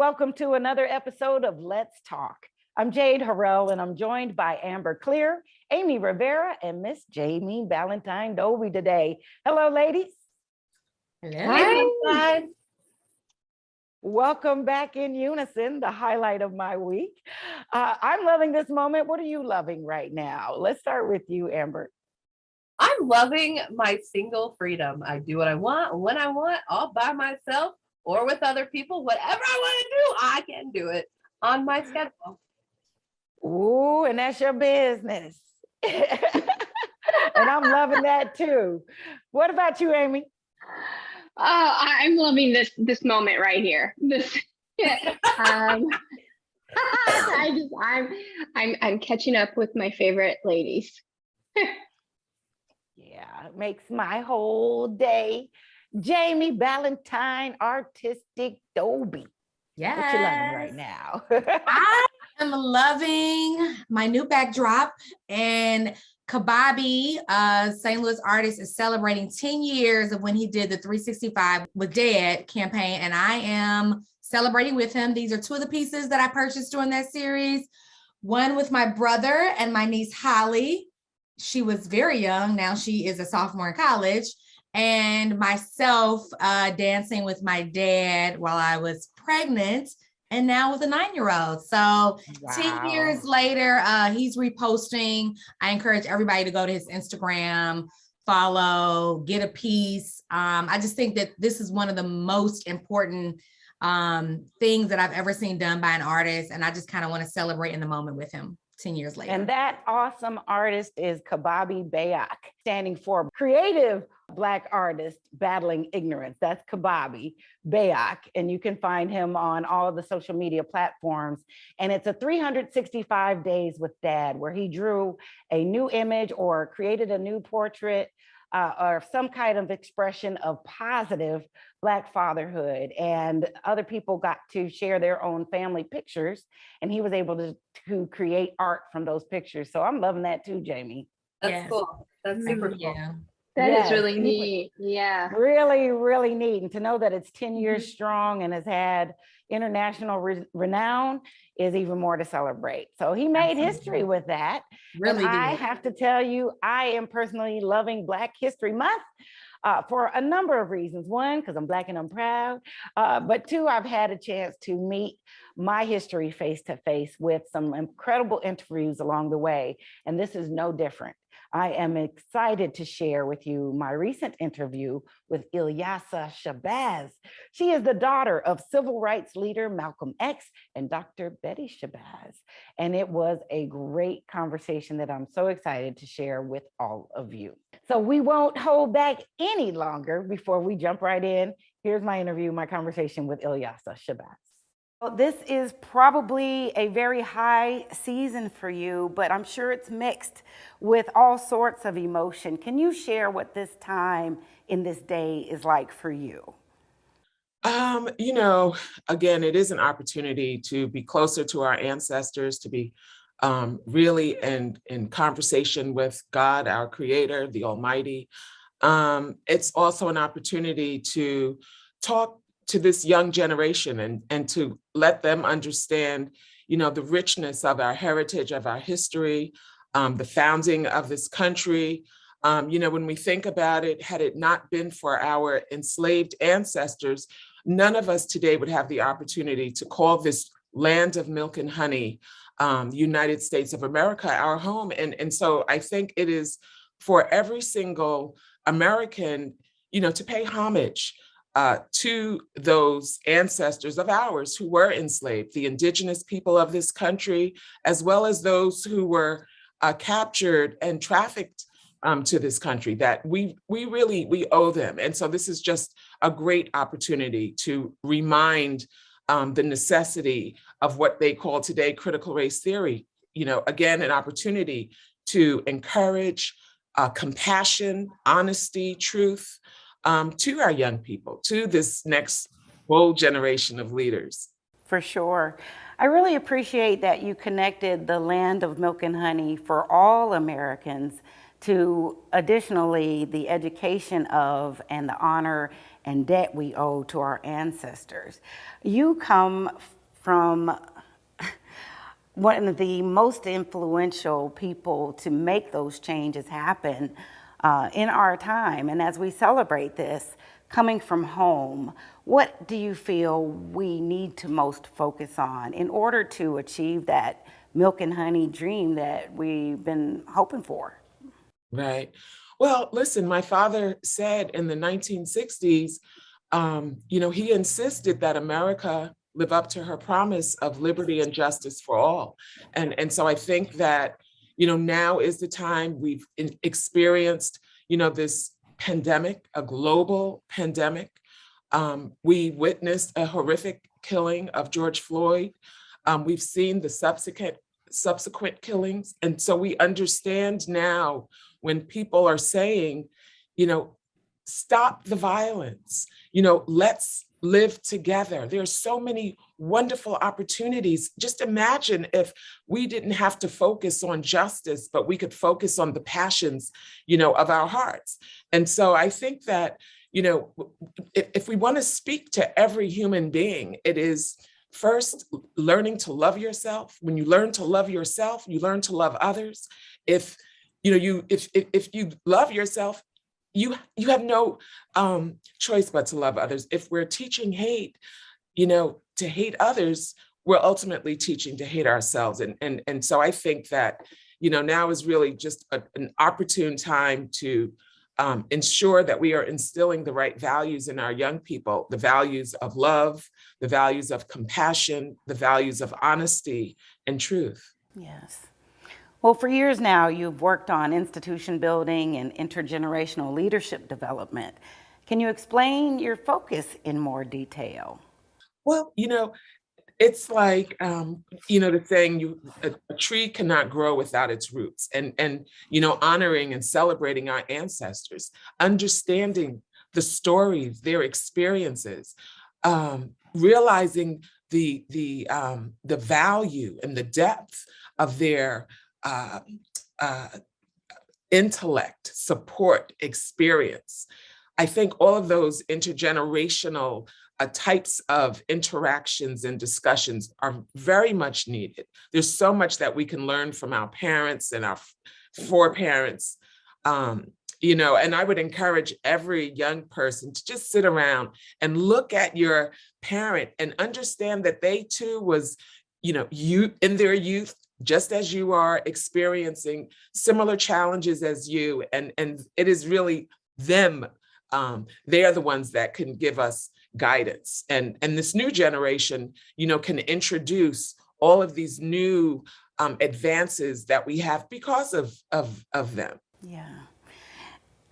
welcome to another episode of Let's Talk. I'm Jade Harrell, and I'm joined by Amber Clear, Amy Rivera, and Miss Jamie Valentine Dovey today. Hello, ladies. Hello. Hi. Welcome back in unison, the highlight of my week. I'm loving this moment. What are you loving right now? Let's start with you, Amber. I'm loving my single freedom. I do what I want, when I want, all by myself or with other people. Whatever I want to do, I can do it on my schedule. Ooh, and that's your business. And I'm loving that too. What about you, Amy? I'm loving this moment right here. I'm catching up with my favorite ladies. Yeah, it makes my whole day. Jamie Valentine, Artistic Dovey. Yes. What you loving right now? I am loving my new backdrop, and Kababi, St. Louis artist, is celebrating 10 years of when he did the 365 with Dad campaign, and I am celebrating with him. These are two of the pieces that I purchased during that series. One with my brother and my niece Holly. She was very young. Now she is a sophomore in college. And myself dancing with my dad while I was pregnant, and now with a 9-year-old. So Wow. 10 years later, he's reposting. I encourage everybody to go to his Instagram, follow, get a piece. I just think that this is one of the most important things that I've ever seen done by an artist. And I just kind of want to celebrate in the moment with him 10 years later. And that awesome artist is Kababi Bayak, standing for Creative Black Artist Battling Ignorance. That's Kababi Bayak, and you can find him on all of the social media platforms. And it's a 365 days with Dad, where he drew a new image or created a new portrait or some kind of expression of positive Black fatherhood. And other people got to share their own family pictures, and he was able to create art from those pictures. So I'm loving that too, Jamie. That's Yes. cool. That's super cool. Yeah. That Yes, is really super- neat. Yeah. Really, really neat. And to know that it's 10 years strong and has had international renown is even more to celebrate. So he made history with that. Really And I did. have to tell you, I am personally loving Black History Month for a number of reasons. One, because I'm Black and I'm proud. But two, I've had a chance to meet my history face to face with some incredible interviews along the way. And this is no different. I am excited to share with you my recent interview with Ilyasah Shabazz. She is the daughter of civil rights leader Malcolm X and Dr. Betty Shabazz. And it was a great conversation that I'm so excited to share with all of you. So we won't hold back any longer before we jump right in. Here's my interview, my conversation with Ilyasah Shabazz. Well, this is probably a very high season for you, but I'm sure it's mixed with all sorts of emotion. Can you share what this time in this day is like for you? Again, it is an opportunity to be closer to our ancestors, to be really in conversation with God, our creator, the Almighty. It's also an opportunity to talk to this young generation and to let them understand, the richness of our heritage, of our history, the founding of this country. When we think about it, had it not been for our enslaved ancestors, none of us today would have the opportunity to call this land of milk and honey, United States of America, our home. And so I think it is for every single American, to pay homage to those ancestors of ours who were enslaved, the indigenous people of this country, as well as those who were captured and trafficked to this country, that we owe them. And so this is just a great opportunity to remind the necessity of what they call today critical race theory. Again, an opportunity to encourage compassion, honesty, truth, to our young people, to this next bold generation of leaders. For sure. I really appreciate that you connected the land of milk and honey for all Americans to additionally the education of and the honor and debt we owe to our ancestors. You come from one of the most influential people to make those changes happen in our time. And as we celebrate this, coming from home, what do you feel we need to most focus on in order to achieve that milk and honey dream that we've been hoping for? Right. Well, listen, my father said in the 1960s, he insisted that America live up to her promise of liberty and justice for all. And so I think that, now is the time. We've experienced, this pandemic, a global pandemic. We witnessed a horrific killing of George Floyd. We've seen the subsequent killings. And so we understand now when people are saying, stop the violence, let's live together. There's so many wonderful opportunities. Just imagine if we didn't have to focus on justice, but we could focus on the passions, of our hearts. And so I think that, if we want to speak to every human being, it is first learning to love yourself. When you learn to love yourself, you learn to love others. If you love yourself, you have no choice but to love others. If we're teaching hate, to hate others, we're ultimately teaching to hate ourselves. And so I think that, now is really just an opportune time to ensure that we are instilling the right values in our young people, the values of love, the values of compassion, the values of honesty and truth. Yes. Well, for years now, you've worked on institution building and intergenerational leadership development. Can you explain your focus in more detail? Well, it's like, the saying, a tree cannot grow without its roots, and honoring and celebrating our ancestors, understanding the stories, their experiences, realizing the value and the depth of their intellect, support, experience. I think all of those intergenerational types of interactions and discussions are very much needed. There's so much that we can learn from our parents and our foreparents, and I would encourage every young person to just sit around and look at your parent and understand that they too was, you in their youth, just as you are experiencing similar challenges as you, and it is really them. They are the ones that can give us guidance, and this new generation, can introduce all of these new advances that we have because of them. Yeah.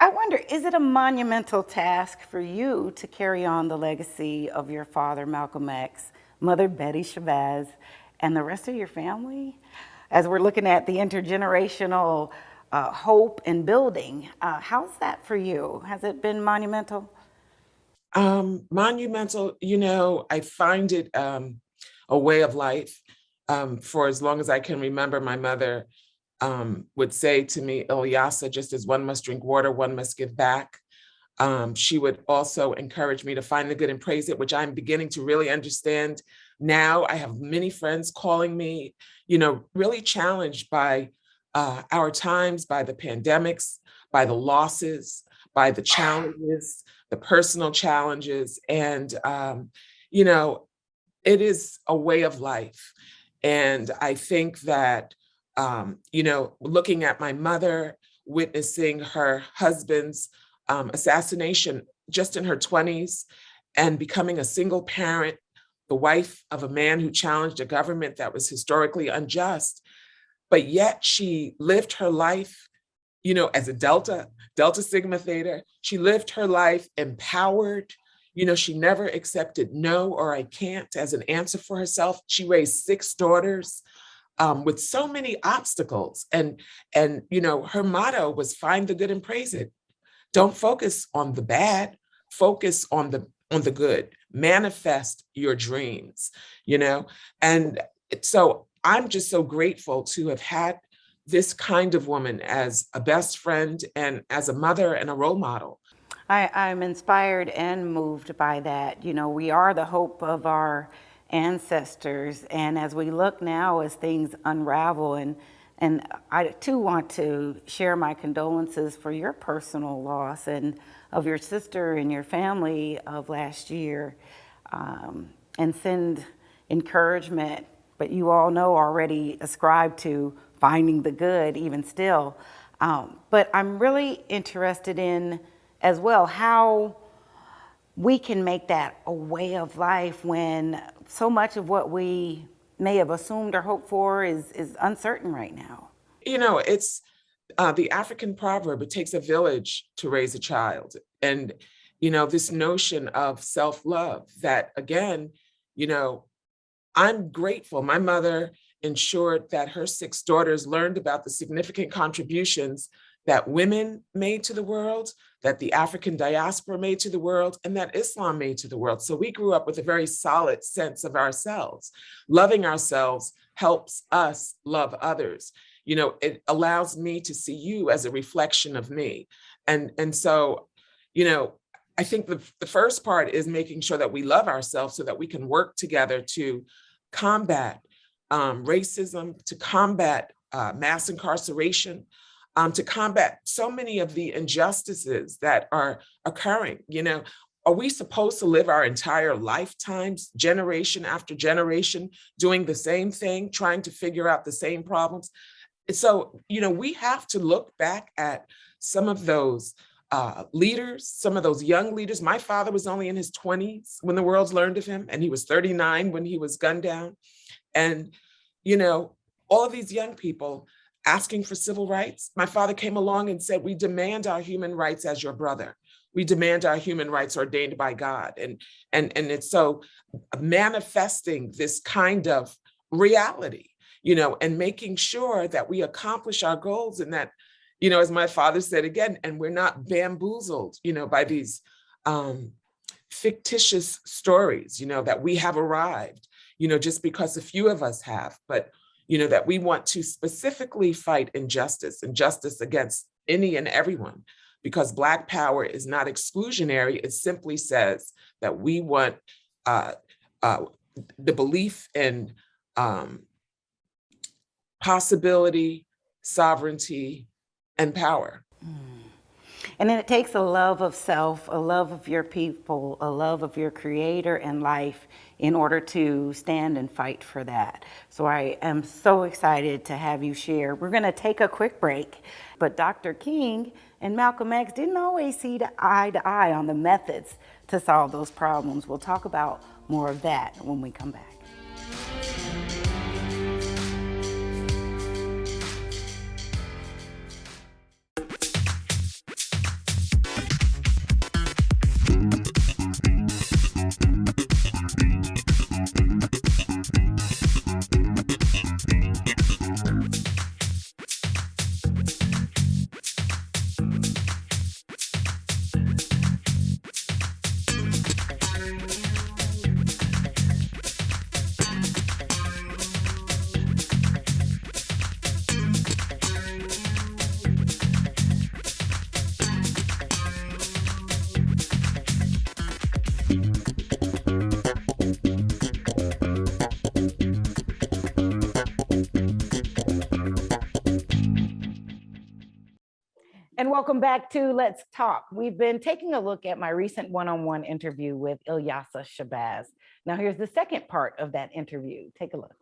I wonder, is it a monumental task for you to carry on the legacy of your father, Malcolm X, mother, Betty Shabazz, and the rest of your family? As we're looking at the intergenerational hope and building, how's that for you? Has it been monumental? Monumental, I find it a way of life. For as long as I can remember, my mother would say to me, Ilyasa, just as one must drink water, one must give back. She would also encourage me to find the good and praise it, which I'm beginning to really understand now. I have many friends calling me, really challenged by our times, by the pandemics, by the losses, by the challenges, the personal challenges. And, it is a way of life. And I think that, looking at my mother, witnessing her husband's assassination just in her 20s and becoming a single parent, the wife of a man who challenged a government that was historically unjust, but yet she lived her life, as a Delta Sigma Theta. She lived her life empowered. She never accepted no or I can't as an answer for herself. She raised 6 daughters with so many obstacles. And her motto was find the good and praise it. Don't focus on the bad, focus on the good, manifest your dreams, And so I'm just so grateful to have had this kind of woman as a best friend and as a mother and a role model. I'm inspired and moved by that. We are the hope of our ancestors. And as we look now, as things unravel, and I too want to share my condolences for your personal loss and of your sister and your family of last year, and send encouragement. But you all know already ascribe to finding the good even still. But I'm really interested in as well how we can make that a way of life when so much of what we may have assumed or hoped for is uncertain right now. You know, it's the African proverb, it takes a village to raise a child. And, you know, this notion of self-love that, again, you know, I'm grateful. My mother ensured that her 6 daughters learned about the significant contributions that women made to the world, that the African diaspora made to the world, and that Islam made to the world. So we grew up with a very solid sense of ourselves. Loving ourselves helps us love others. You know, it allows me to see you as a reflection of me. And so, you know, I think the first part is making sure that we love ourselves so that we can work together to combat racism, to combat mass incarceration, to combat so many of the injustices that are occurring. You know, are we supposed to live our entire lifetimes, generation after generation, doing the same thing, trying to figure out the same problems? So, you know, we have to look back at some of those leaders, some of those young leaders. My father was only in his 20s when the world learned of him, and he was 39 when he was gunned down. And, you know, all of these young people asking for civil rights. My father came along and said, we demand our human rights as your brother. We demand our human rights ordained by God. And it's so manifesting this kind of reality, you know, and making sure that we accomplish our goals, and that, you know, as my father said again, and we're not bamboozled, you know, by these fictitious stories, you know, that we have arrived, you know, just because a few of us have, but, you know, that we want to specifically fight injustice against any and everyone, because Black power is not exclusionary. It simply says that we want the belief in possibility, sovereignty, and power. And then it takes a love of self, a love of your people, a love of your creator and life in order to stand and fight for that. So I am so excited to have you share. We're going to take a quick break, but Dr. King and Malcolm X didn't always see eye to eye on the methods to solve those problems. We'll talk about more of that when we come back. And welcome back to Let's Talk. We've been taking a look at my recent one-on-one interview with Ilyasah Shabazz. Now here's the second part of that interview. Take a look.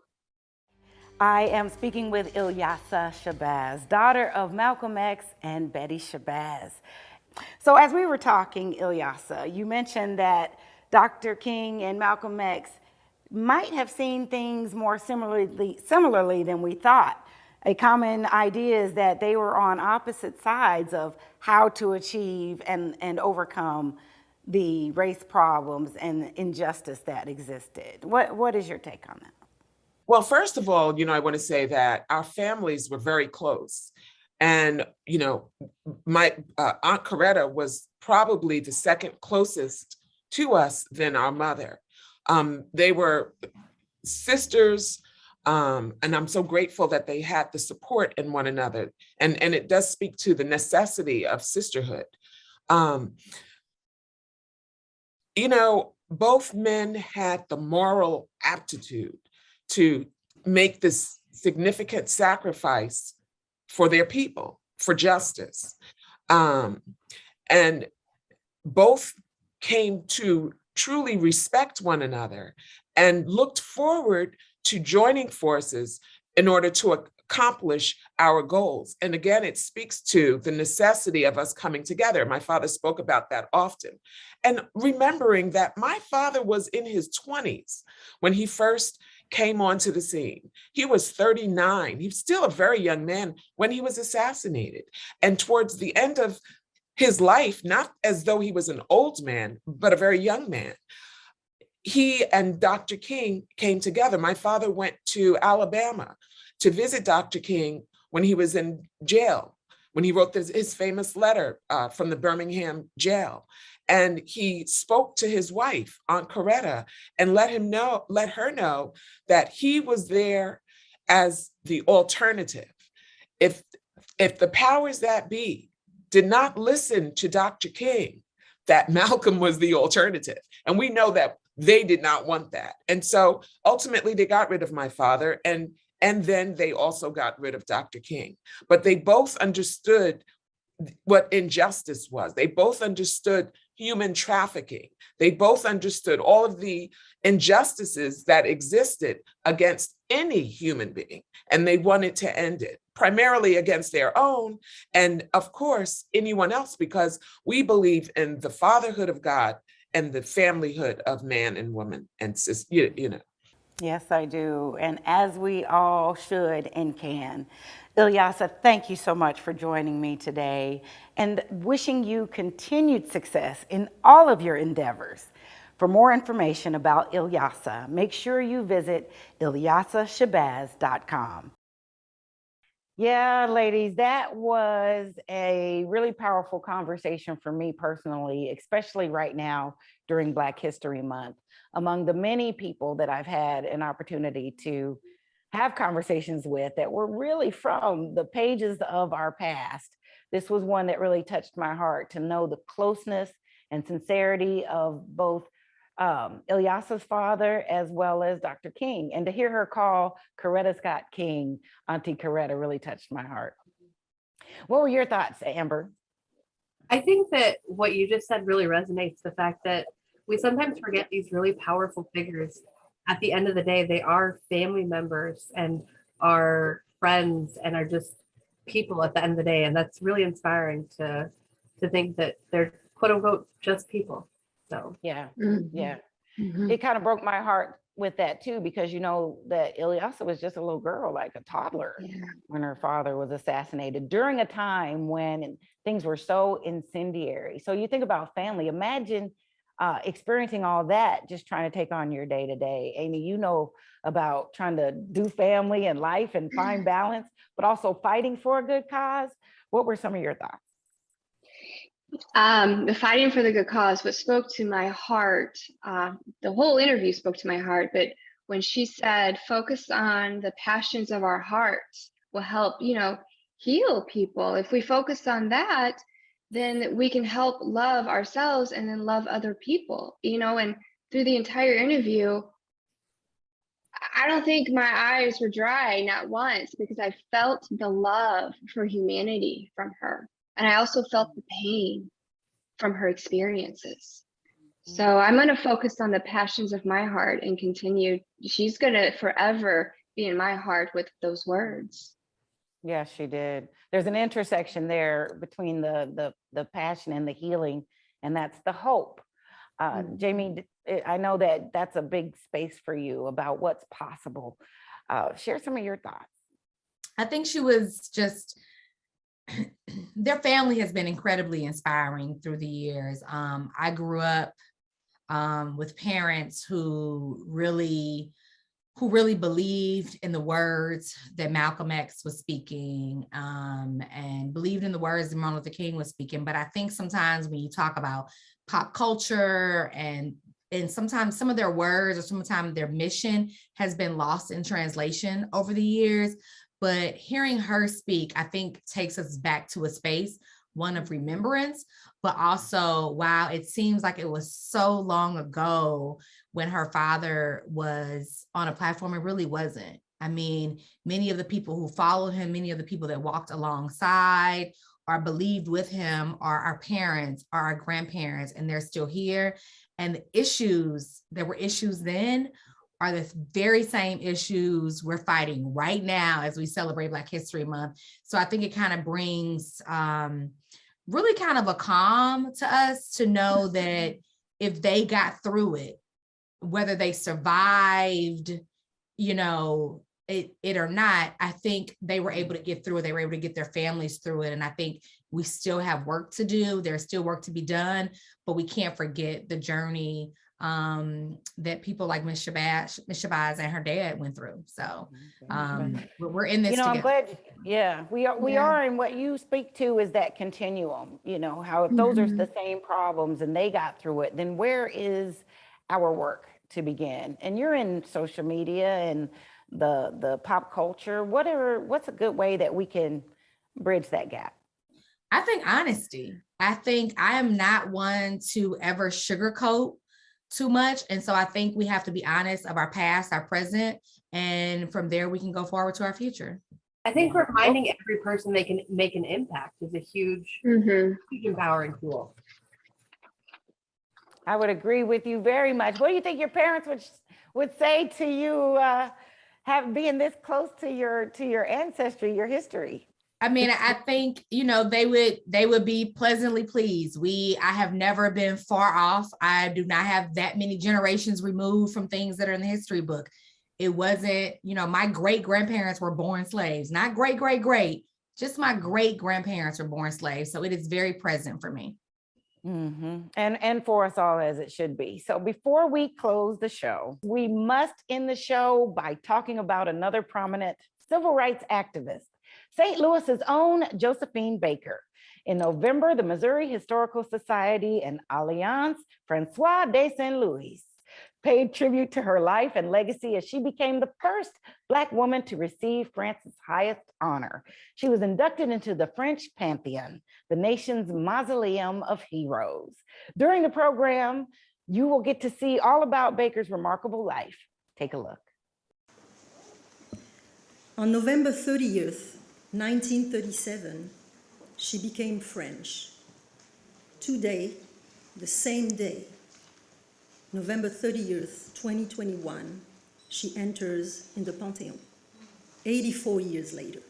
I am speaking with Ilyasah Shabazz, daughter of Malcolm X and Betty Shabazz. So as we were talking, Ilyasah, you mentioned that Dr. King and Malcolm X might have seen things more similarly than we thought. A common idea is that they were on opposite sides of how to achieve and overcome the race problems and injustice that existed. What is your take on that? Well, first of all, you know, I want to say that our families were very close. And, you know, my Aunt Coretta was probably the second closest to us than our mother. They were sisters. And I'm so grateful that they had the support in one another. And it does speak to the necessity of sisterhood. You know, both men had the moral aptitude to make this significant sacrifice for their people, for justice. And both came to truly respect one another and looked forward to joining forces in order to accomplish our goals. And again, it speaks to the necessity of us coming together. My father spoke about that often. And remembering that my father was in his 20s when he first came onto the scene. He was 39. He was still a very young man when he was assassinated. And towards the end of his life, not as though he was an old man, but a very young man, he and Dr. King came together. My father went to Alabama to visit Dr. King when he was in jail, when he wrote his famous letter from the Birmingham jail. And he spoke to his wife, Aunt Coretta, and let her know that he was there as the alternative. If the powers that be did not listen to Dr. King, that Malcolm was the alternative. And we know that they did not want that. And so ultimately they got rid of my father, and then they also got rid of Dr. King. But they both understood what injustice was. They both understood human trafficking. They both understood all of the injustices that existed against any human being, and they wanted to end it, primarily against their own, and of course, anyone else, because we believe in the fatherhood of God and the familyhood of man and woman and you know. Yes, I do. And as we all should and can. Ilyasah, thank you so much for joining me today and wishing you continued success in all of your endeavors. For more information about Ilyasah, make sure you visit ilyasahshabazz.com. Yeah, ladies, that was a really powerful conversation for me personally, especially right now during Black History Month. Among the many people that I've had an opportunity to have conversations with that were really from the pages of our past, this was one that really touched my heart, to know the closeness and sincerity of both Ilyasah's father as well as Dr. King. And to hear her call Coretta Scott King Auntie Coretta really touched my heart. What were your thoughts, Amber? I think that what you just said really resonates, the fact that we sometimes forget these really powerful figures. At the end of the day, they are family members and are friends and are just people at the end of the day. And that's really inspiring to think that they're quote unquote just people. So Yeah, Mhm. yeah. Mhm. It kind of broke my heart with that too, because you know that Ilyasah was just a little girl, like a toddler, Yeah. when her father was assassinated during a time when things were so incendiary. So you think about family, imagine experiencing all that, just trying to take on your day to day. Amy, you know about trying to do family and life and find balance, but also fighting for a good cause. What were some of your thoughts? The fighting for the good cause, what spoke to my heart, the whole interview spoke to my heart, but when she said, focus on the passions of our hearts will help, heal people. If we focus on that, then we can help love ourselves and then love other people, and through the entire interview, I don't think my eyes were dry, not once, because I felt the love for humanity from her. And I also felt the pain from her experiences. So I'm going to focus on the passions of my heart and continue. She's going to forever be in my heart with those words. Yes, she did. There's an intersection there between the passion and the healing, and that's the hope. Jamie, I know that that's a big space for you about what's possible. Share some of your thoughts. I think she was just, their family has been incredibly inspiring through the years. I grew up with parents who really believed in the words that Malcolm X was speaking, and believed in the words that Martin Luther King was speaking. But I think sometimes when you talk about pop culture and sometimes some of their words or sometimes their mission has been lost in translation over the years. But hearing her speak, I think takes us back to a space one of remembrance, but also, wow, it seems like it was so long ago when her father was on a platform. It really wasn't. I mean, many of the people who followed him, many of the people that walked alongside or believed with him are our parents, are our grandparents, and they're still here. And the issues, there were issues then, are the very same issues we're fighting right now as we celebrate Black History Month. So I think it kind of brings really kind of a calm to us to know that if they got through it, whether they survived, you know, it or not, I think they were able to get through it. They were able to get their families through it. And I think we still have work to do. There's still work to be done, but we can't forget the journey that people like Miss Shabazz and her dad went through. So we're in this You know, I'm together. glad, yeah, we Yeah. are, and what you speak to is that continuum, you know, how if those are Mhm. the same problems and they got through it, then where is our work to begin? And you're in social media and the pop culture, what's a good way that we can bridge that gap? I think honesty. I think I am not one to ever sugarcoat too much. And so I think we have to be honest of our past, our present, and from there we can go forward to our future. I think reminding every person they can make an impact is a huge, huge empowering tool. I would agree with you very much. What do you think your parents would say to you, being this close to your ancestry, your history? I mean, I think, you know, they would be pleasantly pleased. I have never been far off. I do not have that many generations removed from things that are in the history book. It wasn't, you know, my great grandparents were born slaves, not great, just my great grandparents were born slaves. So it is very present for me. And for us all, as it should be. So before we close the show, we must end the show by talking about another prominent civil rights activist, St. Louis's own Josephine Baker. In November, the Missouri Historical Society and Alliance Francois de St. Louis paid tribute to her life and legacy as she became the first Black woman to receive France's highest honor. She was inducted into the French Pantheon, the nation's mausoleum of heroes. During the program, you will get to see all about Baker's remarkable life. Take a look. On November 30th, 1937, she became French. Today, the same day, November 30th, 2021, she enters in the Pantheon, 84 years later.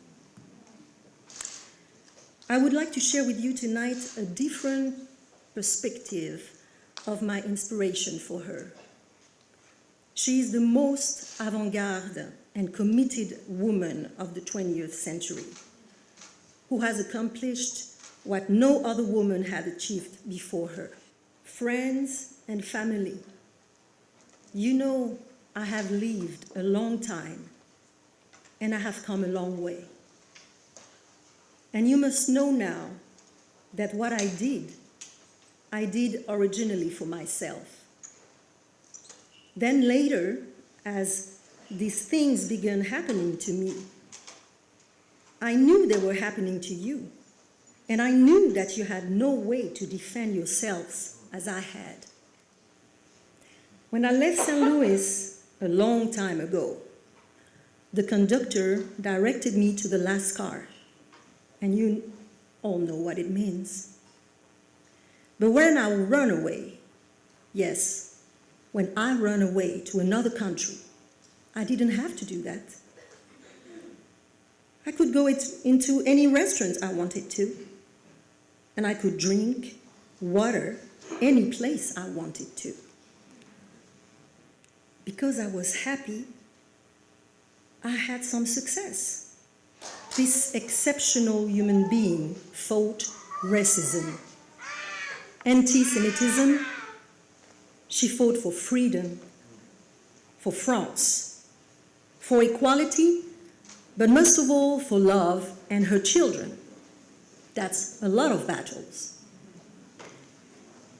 I would like to share with you tonight a different perspective of my inspiration for her. She is the most avant-garde and committed woman of the 20th century, who has accomplished what no other woman had achieved before her. Friends and family, you know, I have lived a long time and I have come a long way. And you must know now that what I did originally for myself. Then later, as these things began happening to me, I knew they were happening to you. And I knew that you had no way to defend yourselves as I had. When I left St. Louis a long time ago, the conductor directed me to the last car. And you all know what it means. But when I run away, yes, when I run away to another country, I didn't have to do that. I could go into any restaurant I wanted to, and I could drink water any place I wanted to. Because I was happy, I had some success. This exceptional human being fought racism, anti-Semitism. She fought for freedom, for France, for equality, but most of all for love and her children. That's a lot of battles.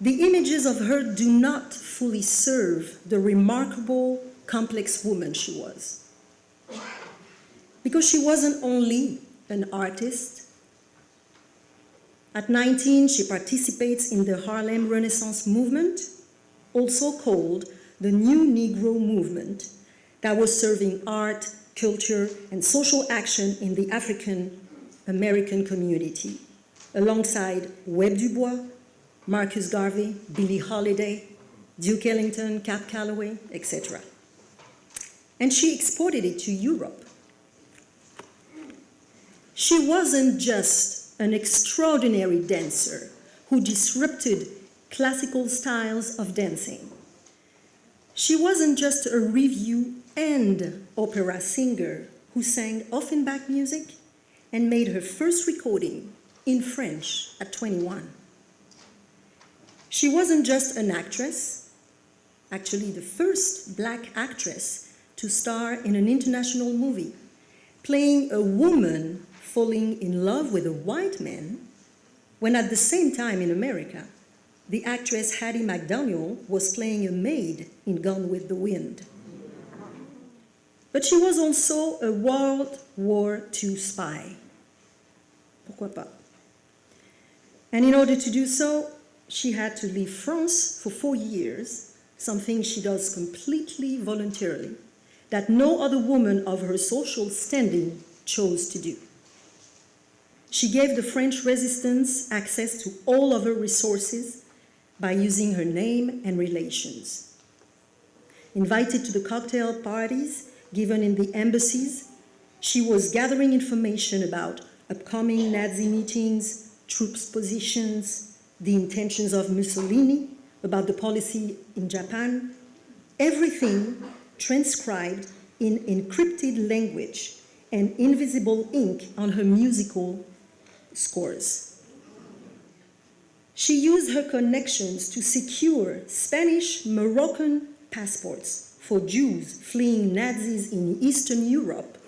The images of her do not fully serve the remarkable, complex woman she was. Because she wasn't only an artist, At 19, she participates in the Harlem Renaissance movement, also called the New Negro Movement, that was serving art, culture, and social action in the African American community, alongside Webb Du Bois, Marcus Garvey, Billie Holiday, Duke Ellington, Cap Calloway, etc. And she exported it to Europe. She wasn't just an extraordinary dancer who disrupted classical styles of dancing. She wasn't just a revue and opera singer who sang Offenbach music and made her first recording in French at 21. She wasn't just an actress, actually the first Black actress to star in an international movie, playing a woman falling in love with a white man, when at the same time in America, the actress Hattie McDaniel was playing a maid in Gone with the Wind. But she was also a World War II spy. Pourquoi pas? And in order to do so, she had to leave France for 4 years, something she does completely voluntarily, that no other woman of her social standing chose to do. She gave the French resistance access to all of her resources by using her name and relations. Invited to the cocktail parties given in the embassies, she was gathering information about upcoming Nazi meetings, troops' positions, the intentions of Mussolini, about the policy in Japan, everything transcribed in encrypted language and invisible ink on her musical scores. She used her connections to secure Spanish-Moroccan passports for Jews fleeing Nazis in Eastern Europe,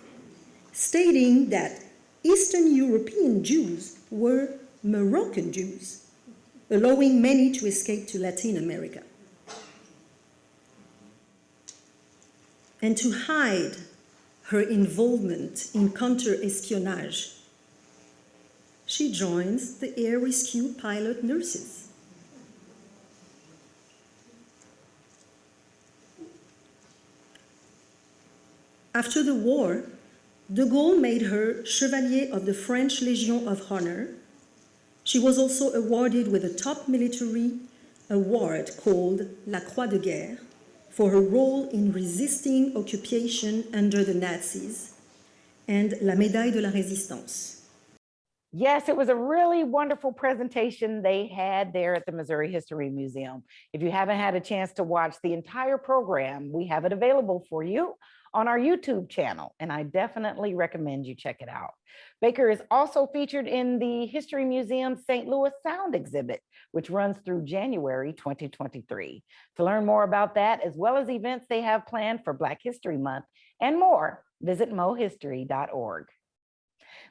stating that Eastern European Jews were Moroccan Jews, allowing many to escape to Latin America. And to hide her involvement in counter-espionage, she joins the air rescue pilot nurses. After the war, de Gaulle made her Chevalier of the French Legion of Honor. She was also awarded with a top military award called La Croix de Guerre for her role in resisting occupation under the Nazis, and La Médaille de la Résistance. Yes, it was a really wonderful presentation they had there at the Missouri History Museum. If you haven't had a chance to watch the entire program, we have it available for you on our YouTube channel, and I definitely recommend you check it out. Baker is also featured in the History Museum St. Louis Sound exhibit, which runs through January 2023. To learn more about that, as well as events they have planned for Black History Month and more, visit mohistory.org.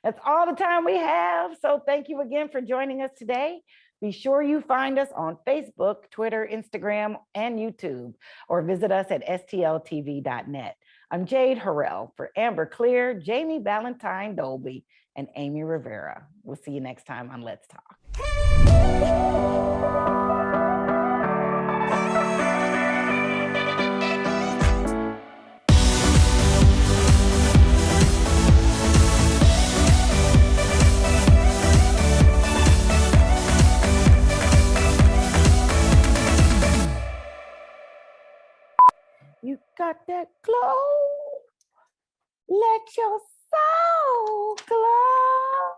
That's all the time we have. So thank you again for joining us today. Be sure you find us on Facebook, Twitter, Instagram, and YouTube, or visit us at stltv.net. I'm Jade Harrell for Amber Clear, Jamie Valentine Dolby, and Amy Rivera. We'll see you next time on Let's Talk. You got that glow. Let your soul glow.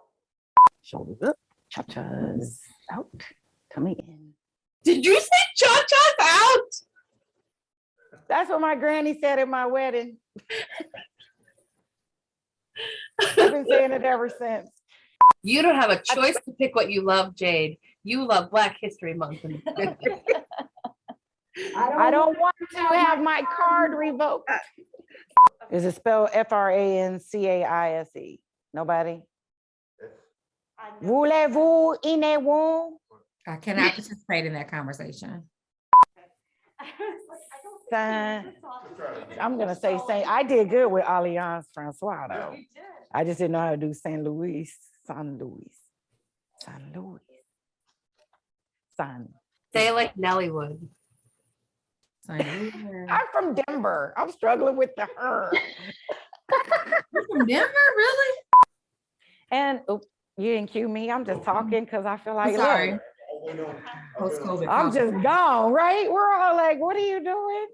Shoulders up, cha-chas out, tummy in. Did you say cha-cha's out? That's what my granny said at my wedding. I've been saying it ever since. You don't have a choice to pick what you love, Jade. You love Black History Month. I don't want to have my card revoked. Is it spelled F-R-A-N-C-A-I-S-E? Nobody? Voulez-vous inez-vous? I cannot participate in that conversation. I'm gonna say Saint. I did good with Alliance Francois though. I just didn't know how to do Saint Louis, San Luis. San Luis. San. Say it like Nelly would. St. Louis. I'm from Denver. I'm struggling with the her. You're from Denver, really? And you didn't cue me. I'm just talking because I feel like I'm sorry. look, Post-COVID. I'm just gone, right? We're all like, what are you doing?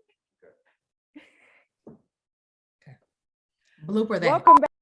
blooper that. Welcome back.